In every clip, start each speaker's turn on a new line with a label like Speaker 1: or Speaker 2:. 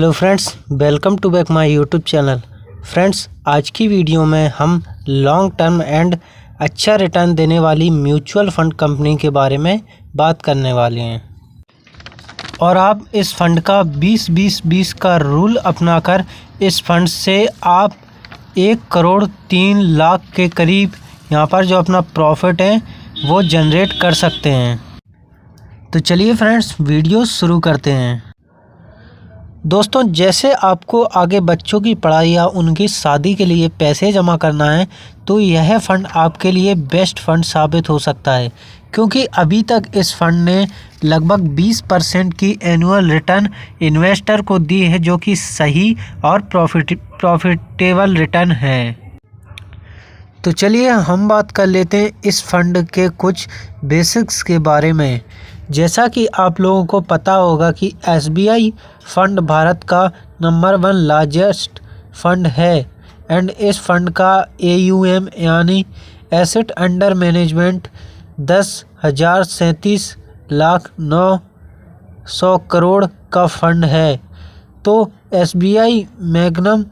Speaker 1: Hello friends, welcome to back my YouTube channel. Friends, आज की video में हम लॉन्ग टर्म एंड अच्छा रिटर्न देने वाली म्यूचुअल फ़ंड कंपनी के बारे में बात करने वाले हैं। और आप इस फ़ंड का 20-20-20 का रूल अपनाकर इस फ़ंड से आप 1,03,00,000 के करीब यहाँ पर जो अपना प्रॉफिट है वो जनरेट कर सकते हैं। तो चलिए फ्रेंड्स, वीडियो शुरू करते हैं। दोस्तों, जैसे आपको आगे बच्चों की पढ़ाई या उनकी शादी के लिए पैसे जमा करना है तो यह फ़ंड आपके लिए बेस्ट फ़ंड साबित हो सकता है, क्योंकि अभी तक इस फ़ंड ने लगभग 20% की एनुअल रिटर्न इन्वेस्टर को दी है, जो कि सही और प्रॉफिटेबल रिटर्न है। तो चलिए हम बात कर लेते हैं इस फ़ंड के कुछ बेसिक्स के बारे में। जैसा कि आप लोगों को पता होगा कि SBI फ़ंड भारत का नंबर 1 लार्जेस्ट फ़ंड है एंड इस फ़ंड का AUM यानी एसेट अंडर मैनेजमेंट 10,37,900 करोड़ का फ़ंड है। तो SBI magnum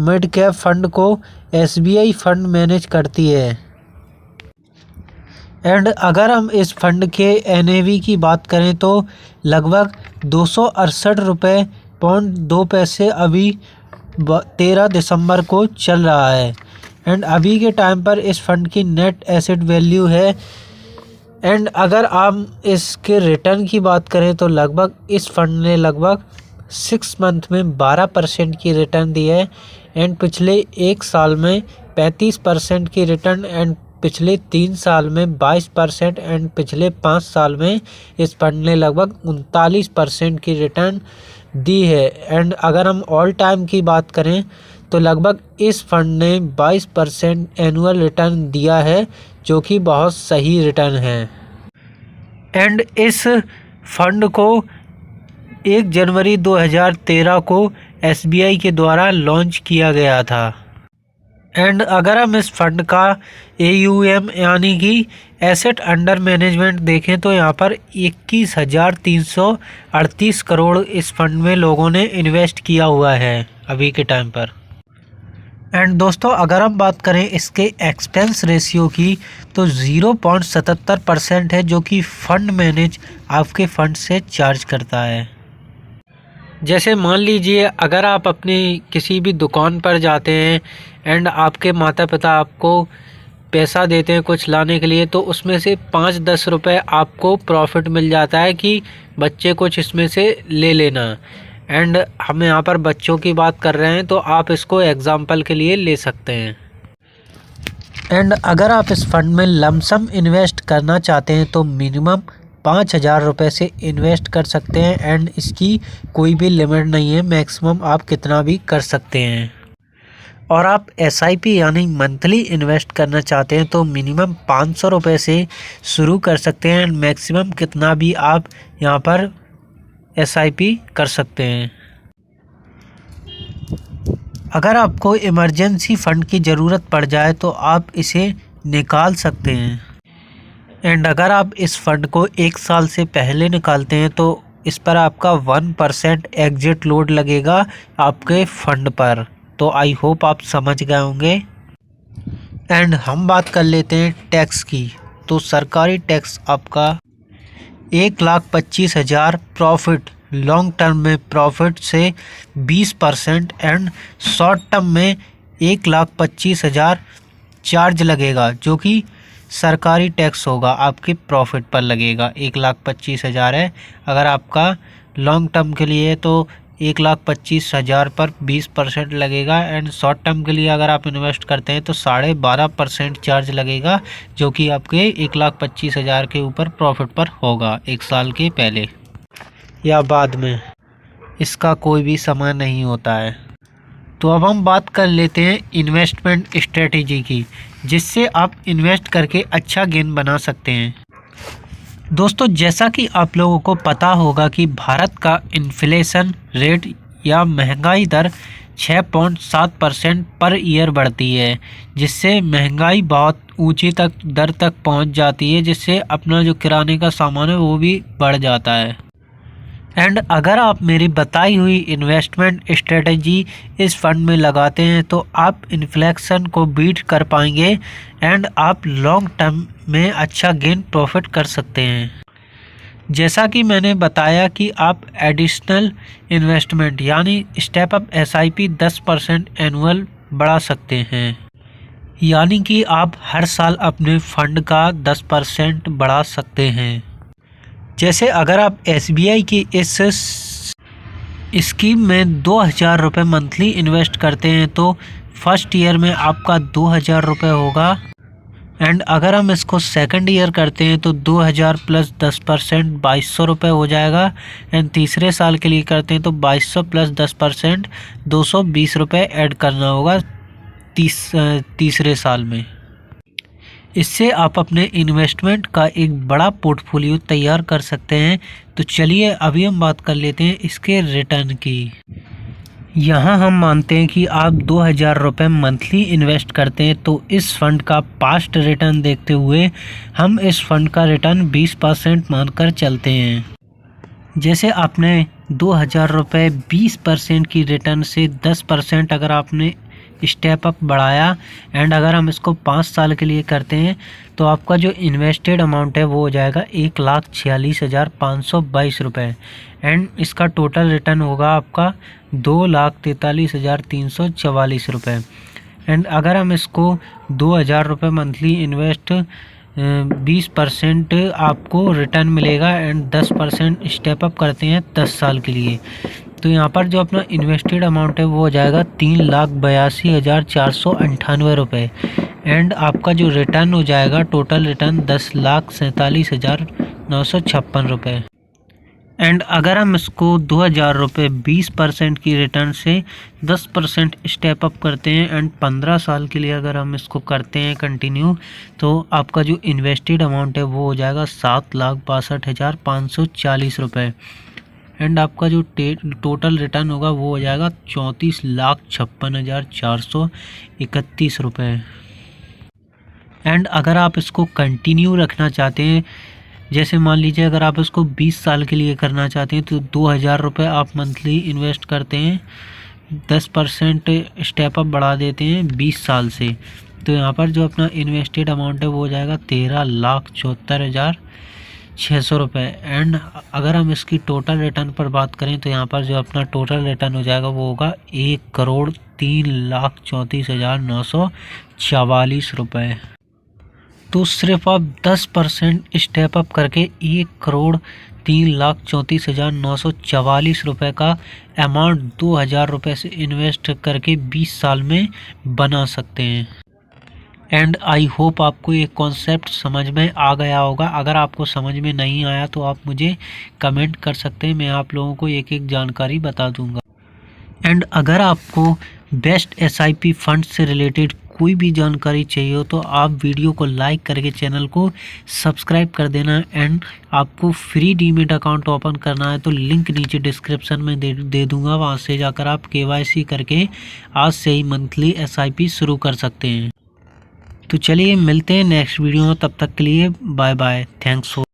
Speaker 1: mid cap fund को SBI फ़ंड मैनेज करती है। एंड अगर हम इस फ़ंड के NAV की बात करें तो लगभग 268.2 अभी 13 दिसंबर को चल रहा है। एंड अभी के टाइम पर इस फ़ंड की नेट एसेट वैल्यू है। एंड अगर आप इसके रिटर्न की बात करें तो लगभग इस फ़ंड ने लगभग 6 मंथ में 12% की रिटर्न दी है एंड पिछले 1 साल में 35% की रिटर्न एंड पिछले 3 साल में 22% एंड पिछले 5 साल में इस फंड ने लगभग 39% की रिटर्न दी है। एंड अगर हम ऑल टाइम की बात करें तो लगभग इस फंड ने 22% एनुअल रिटर्न दिया है, जो कि बहुत सही रिटर्न है। एंड इस फंड को 1 जनवरी 2013 को SBI के द्वारा लॉन्च किया गया था। एंड अगर हम इस फंड का AUM यानी कि एसेट अंडर मैनेजमेंट देखें तो यहाँ पर 21,338 करोड़ इस फंड में लोगों ने इन्वेस्ट किया हुआ है अभी के टाइम पर। एंड दोस्तों, अगर हम बात करें इसके एक्सपेंस रेशियो की तो 0.77% है, जो कि फंड मैनेज आपके फंड से चार्ज करता है। जैसे मान लीजिए अगर आप अपनी किसी भी दुकान पर जाते हैं एंड आपके माता पिता आपको पैसा देते हैं कुछ लाने के लिए, तो उसमें से 5-10 रुपये आपको प्रॉफिट मिल जाता है कि बच्चे कुछ इसमें से ले लेना। एंड हम यहाँ पर बच्चों की बात कर रहे हैं तो आप इसको एग्जाम्पल के लिए ले सकते हैं। एंड अगर आप इस फंड में लमसम इन्वेस्ट करना चाहते हैं तो मिनिमम 5,000 रुपये से इन्वेस्ट कर सकते हैं एंड इसकी कोई भी लिमिट नहीं है, मैक्सिमम आप कितना भी कर सकते हैं। और आप SIP यानी मंथली इन्वेस्ट करना चाहते हैं तो मिनिमम 500 रुपये से शुरू कर सकते हैं एंड मैक्सिमम कितना भी आप यहाँ पर SIP कर सकते हैं। अगर आपको इमरजेंसी फ़ंड की ज़रूरत पड़ जाए तो आप इसे निकाल सकते हैं। एंड अगर आप इस फ़ंड को 1 साल से पहले निकालते हैं तो इस पर आपका 1% एग्जिट लोड लगेगा आपके फ़ंड पर। तो आई होप आप समझ गए होंगे। एंड हम बात कर लेते हैं टैक्स की। तो सरकारी टैक्स आपका 1,25,000 प्रॉफिट लॉन्ग टर्म में प्रॉफिट से 20% एंड शॉर्ट टर्म में 1,25,000 चार्ज लगेगा, जो कि सरकारी टैक्स होगा आपके प्रॉफिट पर लगेगा। 1,25,000 है अगर आपका लॉन्ग टर्म के लिए तो 1,25,000 पर 20% लगेगा एंड शॉर्ट टर्म के लिए अगर आप इन्वेस्ट करते हैं तो 12.5% चार्ज लगेगा, जो कि आपके 1,25,000 के ऊपर प्रॉफिट पर होगा 1 साल के पहले या बाद में। इसका कोई भी समय नहीं होता है। तो अब हम बात कर लेते हैं इन्वेस्टमेंट स्ट्रेटेजी की, जिससे आप इन्वेस्ट करके अच्छा गेन बना सकते हैं। दोस्तों, जैसा कि आप लोगों को पता होगा कि भारत का इन्फ्लेशन रेट या महंगाई दर 6.7% पर ईयर बढ़ती है, जिससे महंगाई बहुत ऊंची दर तक पहुंच जाती है, जिससे अपना जो किराने का सामान है वो भी बढ़ जाता है। एंड अगर आप मेरी बताई हुई इन्वेस्टमेंट स्ट्रेटजी इस फंड में लगाते हैं तो आप इन्फ्लेक्शन को बीट कर पाएंगे एंड आप लॉन्ग टर्म में अच्छा गेन प्रॉफिट कर सकते हैं। जैसा कि मैंने बताया कि आप एडिशनल इन्वेस्टमेंट यानी स्टेप अप SIP 10% एनुअल बढ़ा सकते हैं, यानी कि आप हर साल अपने फंड का 10% बढ़ा सकते हैं। जैसे अगर आप SBI की इस स्कीम में 2000 रुपये मंथली इन्वेस्ट करते हैं तो फर्स्ट ईयर में आपका 2000 रुपये होगा। एंड अगर हम इसको सेकंड ईयर करते हैं तो 2000 प्लस 10% 2200 रुपये हो जाएगा। एंड तीसरे साल के लिए करते हैं तो 2200 प्लस 10% 220 रुपये ऐड करना होगा तीसरे साल में। इससे आप अपने इन्वेस्टमेंट का एक बड़ा पोर्टफोलियो तैयार कर सकते हैं। तो चलिए अभी हम बात कर लेते हैं इसके रिटर्न की। यहाँ हम मानते हैं कि आप 2000 रुपये मंथली इन्वेस्ट करते हैं तो इस फंड का पास्ट रिटर्न देखते हुए हम इस फंड का रिटर्न 20% मानकर चलते हैं। जैसे आपने 2000 रुपये 20% की रिटर्न से 10% अगर आपने स्टेप अप बढ़ाया एंड अगर हम इसको 5 साल के लिए करते हैं तो आपका जो इन्वेस्टेड अमाउंट है वो हो जाएगा 1,46,522 रुपये। एंड इसका टोटल रिटर्न होगा आपका 2,43,344 रुपये। एंड अगर हम इसको 2000 रुपये मंथली इन्वेस्ट 20% आपको रिटर्न मिलेगा एंड 10% स्टेप अप करते हैं 10 साल के लिए तो यहाँ पर जो अपना इन्वेस्टेड अमाउंट है वो हो जाएगा 3,82,498 रुपये। एंड आपका जो रिटर्न हो जाएगा टोटल रिटर्न 10,47,956 रुपये। एंड अगर हम इसको 2000 रुपये 20% की रिटर्न से 10% स्टेप अप करते हैं एंड 15 साल के लिए अगर हम इसको करते हैं कंटिन्यू तो आपका जो इन्वेस्टेड अमाउंट है वो हो जाएगा 7,62,540 रुपये। एंड आपका जो टोटल रिटर्न होगा वो हो जाएगा 34,56,431 रुपये। एंड अगर आप इसको कंटिन्यू रखना चाहते हैं, जैसे मान लीजिए अगर आप इसको 20 साल के लिए करना चाहते हैं तो 2000 रुपये आप मंथली इन्वेस्ट करते हैं, 10% स्टेप अप बढ़ा देते हैं 20 साल से तो यहाँ पर जो अपना इन्वेस्टेड अमाउंट है वो हो जाएगा 13,74,600 रुपये। एंड अगर हम इसकी टोटल रिटर्न पर बात करें तो यहाँ पर जो अपना टोटल रिटर्न हो जाएगा वो होगा 1,03,34,944 रुपये। तो सिर्फ आप 10% स्टेप अप करके 1,03,34,944 रुपये का अमाउंट 2000 रुपये से इन्वेस्ट करके 20 साल में बना सकते हैं। एंड आई होप आपको ये कॉन्सेप्ट समझ में आ गया होगा। अगर आपको समझ में नहीं आया तो आप मुझे कमेंट कर सकते हैं, मैं आप लोगों को एक एक जानकारी बता दूंगा। एंड अगर आपको बेस्ट SIP फंड से रिलेटेड कोई भी जानकारी चाहिए हो तो आप वीडियो को लाइक करके चैनल को सब्सक्राइब कर देना। एंड आपको फ्री डीमेट अकाउंट ओपन करना है तो लिंक नीचे डिस्क्रिप्शन में दे दूंगा, वहां से जाकर आप KYC करके आज से ही मंथली SIP शुरू कर सकते हैं। तो चलिए मिलते हैं नेक्स्ट वीडियो में, तब तक के लिए बाय बाय, थैंक्स फॉर